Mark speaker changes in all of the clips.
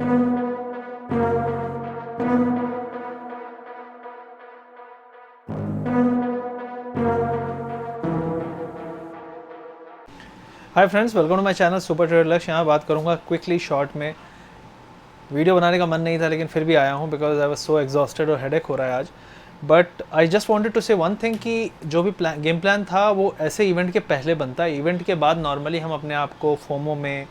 Speaker 1: Hi friends, welcome to my channel super trader Lakshya. यहाँ बात करूँगा क्विकली शॉर्ट में। वीडियो बनाने का मन नहीं था लेकिन फिर भी आया हूँ because I was so exhausted और हेडेक हो रहा है आज। But I just wanted to say one thing कि जो भी गेम प्लान था वो ऐसे इवेंट के पहले बनता है। इवेंट के बाद नॉर्मली हम अपने आप को फोमो में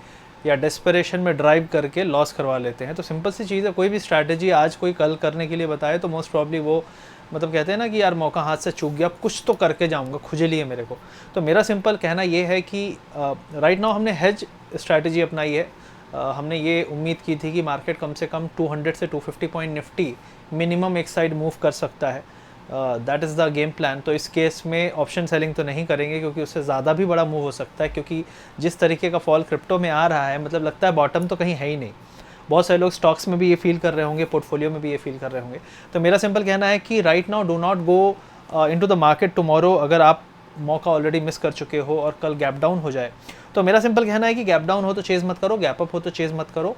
Speaker 1: या डेस्परेशन में ड्राइव करके लॉस करवा लेते हैं। तो सिंपल सी चीज़ है, कोई भी स्ट्रैटेजी आज कोई कल करने के लिए बताए तो मोस्ट प्रॉब्ली वो मतलब कहते हैं ना कि यार मौका हाथ से चूक गया, कुछ तो करके जाऊंगा, खुजली है मेरे को। तो मेरा सिंपल कहना ये है कि राइट नाउ हमने हेज स्ट्रैटेजी अपनाई है। हमने ये उम्मीद की थी कि मार्केट कम से कम 200 से 250 पॉइंट निफ्टी मिनिमम एक साइड मूव कर सकता है। That is the game plan. तो इस केस में ऑप्शन सेलिंग तो नहीं करेंगे क्योंकि उससे ज़्यादा भी बड़ा मूव हो सकता है, क्योंकि जिस तरीके का फॉल क्रिप्टो में आ रहा है मतलब लगता है बॉटम तो कहीं है ही नहीं। बहुत सारे लोग स्टॉक्स में भी ये फील कर रहे होंगे, पोर्टफोलियो में भी ये फील कर रहे होंगे। तो मेरा सिंपल कहना है कि right now do not go into the market tomorrow. अगर आप मौका ऑलरेडी मिस कर चुके हो और कल गैप डाउन हो जाए तो मेरा सिंपल कहना है कि गैप डाउन हो तो चेज़ मत करो, गैप अप हो तो चेज़ मत करो।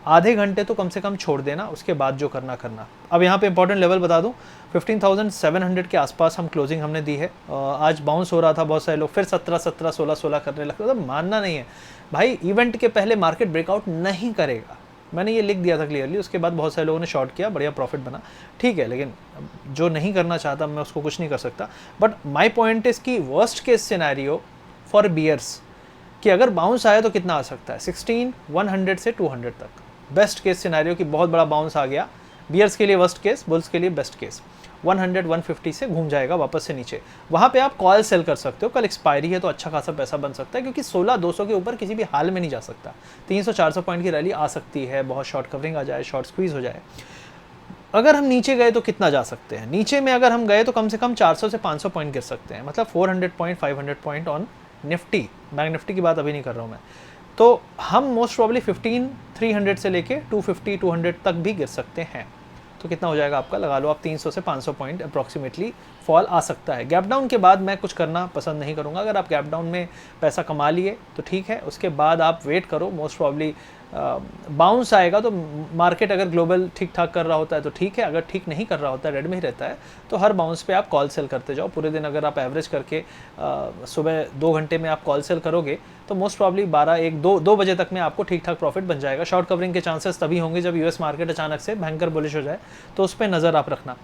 Speaker 1: आधे घंटे तो कम से कम छोड़ देना, उसके बाद जो करना करना। अब यहाँ पे इंपॉर्टेंट लेवल बता दूँ, 15,700 के आसपास हम क्लोजिंग हमने दी है। आज बाउंस हो रहा था, बहुत सारे लोग फिर 17 16 करने लगते। मतलब मानना नहीं है भाई, इवेंट के पहले मार्केट ब्रेकआउट नहीं करेगा। मैंने ये लिख दिया था क्लियरली, उसके बाद बहुत सारे लोगों ने शॉर्ट किया, बढ़िया प्रॉफिट बना, ठीक है। लेकिन जो नहीं करना चाहता मैं उसको कुछ नहीं कर सकता। बट माय पॉइंट इज़ कि worst case scenario for bears कि अगर बाउंस आया तो कितना आ सकता है, 16,100 से 200 तक। बेस्ट केस सिनेरियो कि बहुत बड़ा बाउंस आ गया, बियर्स के लिए वर्स्ट केस, बुल्स के लिए बेस्ट केस 100 150 से घूम जाएगा वापस से नीचे। वहाँ पे आप कॉल सेल कर सकते हो, कल एक्सपायरी है तो अच्छा खासा पैसा बन सकता है, क्योंकि 16,200 के ऊपर किसी भी हाल में नहीं जा सकता। 300-400 पॉइंट की रैली आ सकती है, बहुत शॉर्ट कवरिंग आ जाए, शॉर्ट स्क्वीज हो जाए। अगर हम नीचे गए तो कितना जा सकते हैं, नीचे में अगर हम गए तो कम से कम 400 से 500 पॉइंट गिर सकते हैं, मतलब 400 point 500 point on Nifty. Bank Nifty की बात अभी नहीं कर रहा हूँ मैं। तो हम मोस्ट प्रॉब्ली 15,300 से लेके 250 200 तक भी गिर सकते हैं। तो कितना हो जाएगा आपका, लगा लो आप 300 से 500 पॉइंट अप्रॉक्सीमेटली फॉल आ सकता है। गैप डाउन के बाद मैं कुछ करना पसंद नहीं करूंगा। अगर आप गैप डाउन में पैसा कमा लिए तो ठीक है, उसके बाद आप वेट करो। मोस्ट प्रॉब्ली बाउंस आएगा तो मार्केट अगर ग्लोबल ठीक ठाक कर रहा होता है तो ठीक है, अगर ठीक नहीं कर रहा होता है, रेड में ही रहता है, तो हर बाउंस पे आप कॉल सेल करते जाओ। पूरे दिन अगर आप एवरेज करके सुबह 2 घंटे में आप कॉल सेल करोगे तो मोस्ट प्रॉब्ली 2 बजे तक में आपको ठीक ठाक प्रॉफिट बन जाएगा। शॉर्ट कवरिंग के चांसेस तभी होंगे जब यूएस मार्केट अचानक से भयंकर बुलिश हो जाए, तो उस पर नज़र आप रखना।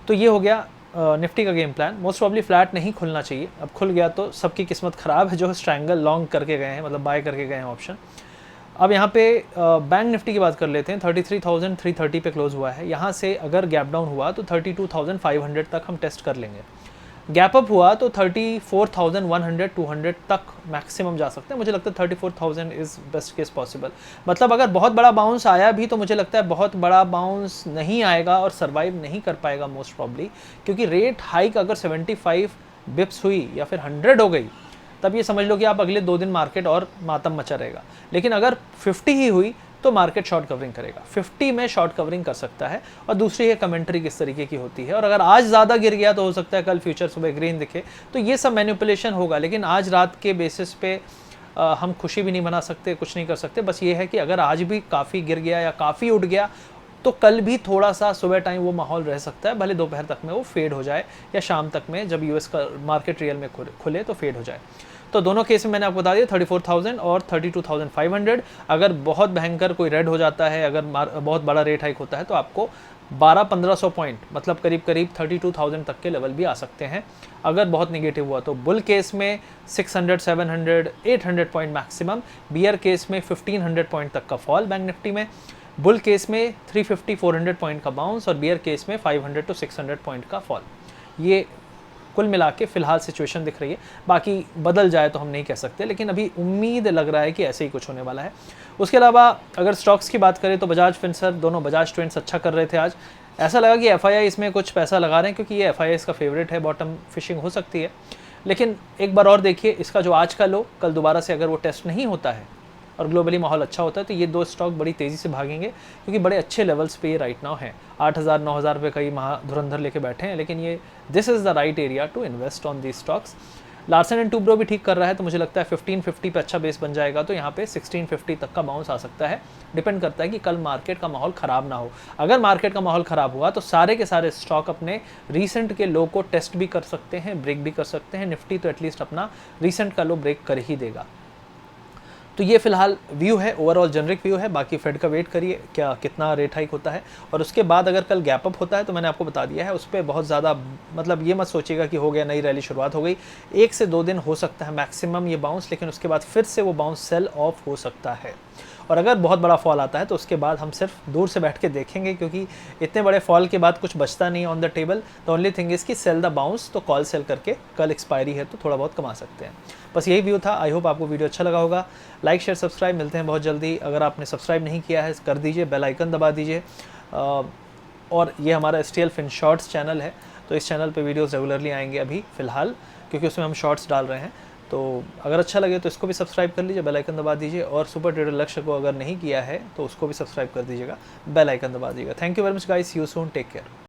Speaker 1: तो ये हो गया निफ्टी का game plan. Most probably flat नहीं खुलना चाहिए, अब खुल गया तो सबकी किस्मत ख़राब है जो स्ट्रैंगल लॉन्ग करके गए हैं, मतलब बाय करके गए हैं ऑप्शन। अब यहाँ पे बैंक निफ्टी की बात कर लेते हैं। 33,330 पे क्लोज हुआ है। यहाँ से अगर गैप डाउन हुआ तो 32,500 तक हम टेस्ट कर लेंगे। गैप अप हुआ तो 34,100 200 तक मैक्सिमम जा सकते हैं। मुझे लगता है 34,000 इज़ बेस्ट केस पॉसिबल। मतलब अगर बहुत बड़ा बाउंस आया भी तो मुझे लगता है बहुत बड़ा बाउंस नहीं आएगा और सर्वाइव नहीं कर पाएगा मोस्ट प्रॉब्ली, क्योंकि रेट हाइक अगर 75 बिप्स हुई या फिर 100 हो गई तब ये समझ लो कि आप अगले 2 दिन मार्केट और मातम मचा रहेगा। लेकिन अगर 50 ही हुई तो मार्केट शॉर्ट कवरिंग करेगा, 50 में शॉर्ट कवरिंग कर सकता है। और दूसरी है कमेंट्री किस तरीके की होती है, और अगर आज ज़्यादा गिर गया तो हो सकता है कल फ्यूचर सुबह ग्रीन दिखे, तो ये सब मैनिपुलेशन होगा। लेकिन आज रात के बेसिस पे हम खुशी भी नहीं मना सकते, कुछ नहीं कर सकते। बस ये है कि अगर आज भी काफ़ी गिर गया या काफ़ी उठ गया तो कल भी थोड़ा सा सुबह टाइम वो माहौल रह सकता है, भले दोपहर तक में वो फेड हो जाए या शाम तक में जब यूएस का मार्केट रियल में खुले तो फेड हो जाए। तो दोनों केस में मैंने आपको बता दिया 34,000 और 32,500। अगर बहुत भयंकर कोई रेड हो जाता है, अगर बहुत बड़ा रेट हाइक होता है तो आपको 1200-1500 पॉइंट मतलब करीब करीब 32,000 तक के लेवल भी आ सकते हैं अगर बहुत निगेटिव हुआ तो। बुल केस में 600 700 800 पॉइंट मैक्सिमम, बियर केस में 1500 पॉइंट तक का फॉल बैंक निफ्टी में, बुल केस में 350-400 पॉइंट का बाउंस और बियर केस में 500 to 600 पॉइंट का फॉल। ये कुल मिला के फिलहाल सिचुएशन दिख रही है। बाकी बदल जाए तो हम नहीं कह सकते, लेकिन अभी उम्मीद लग रहा है कि ऐसे ही कुछ होने वाला है। उसके अलावा अगर स्टॉक्स की बात करें तो बजाज फिनसर्व, दोनों बजाज ट्रेंड्स अच्छा कर रहे थे आज। ऐसा लगा कि एफआईआई इसमें कुछ पैसा लगा रहे हैं क्योंकि ये एफआईआई इसका फेवरेट है, बॉटम फिशिंग हो सकती है। लेकिन एक बार और देखिए, इसका जो आज का लो कल दोबारा से अगर वो टेस्ट नहीं होता है और ग्लोबली माहौल अच्छा होता है तो ये 2 स्टॉक बड़ी तेज़ी से भागेंगे, क्योंकि बड़े अच्छे लेवल्स पे ये राइट नाउ हैं। 8,000 9,000 पे कई धुरंधर लेके बैठे हैं, लेकिन ये this is the right area to invest on the stocks. Larsen and Toubro भी ठीक कर रहा है, तो मुझे लगता है 1550 पे अच्छा बेस बन जाएगा, तो यहाँ पे 1650 तक का बाउंस आ सकता है। डिपेंड करता है कि कल मार्केट का माहौल ख़राब ना हो। अगर मार्केट का माहौल ख़राब हुआ तो सारे के सारे स्टॉक अपने रीसेंट के लो को टेस्ट भी कर सकते हैं, ब्रेक भी कर सकते हैं। निफ्टी तो एटलीस्ट अपना रीसेंट का लो ब्रेक कर ही देगा। तो ये फिलहाल व्यू है, ओवरऑल जेनरिक व्यू है। बाकी फेड का वेट करिए क्या कितना रेट हाइक होता है, और उसके बाद अगर कल गैप अप होता है तो मैंने आपको बता दिया है, उस पर बहुत ज़्यादा मतलब ये मत सोचिएगा कि हो गया नई रैली शुरुआत हो गई। 1 से 2 दिन हो सकता है मैक्सिमम ये बाउंस, लेकिन उसके बाद फिर से वो बाउंस सेल ऑफ हो सकता है। और अगर बहुत बड़ा फॉल आता है तो उसके बाद हम सिर्फ दूर से बैठ के देखेंगे, क्योंकि इतने बड़े फॉल के बाद कुछ बचता नहीं on the table. The only thing is कि सेल द बाउंस, तो कॉल सेल करके कल एक्सपायरी है तो थोड़ा बहुत कमा सकते हैं। बस यही व्यू था। आई होप आपको वीडियो अच्छा लगा होगा। लाइक शेयर सब्सक्राइब, मिलते हैं बहुत जल्दी। अगर आपने सब्सक्राइब नहीं किया है कर दीजिए, बेल आइकन दबा दीजिए। और ये हमारा STL फिन शॉर्ट्स चैनल है, तो इस चैनल पे वीडियोस रेगुलरली आएंगे अभी फ़िलहाल, क्योंकि उसमें हम शॉर्ट्स डाल रहे हैं। तो अगर अच्छा लगे तो इसको भी सब्सक्राइब कर लीजिए, बेल आइकन दबा दीजिए। और सुपर ट्रेडर लक्ष्य को अगर नहीं किया है तो उसको भी सब्सक्राइब कर दीजिएगा, बेल आइकन दबा दीजिएगा। Thank you very much guys, see you soon, take care.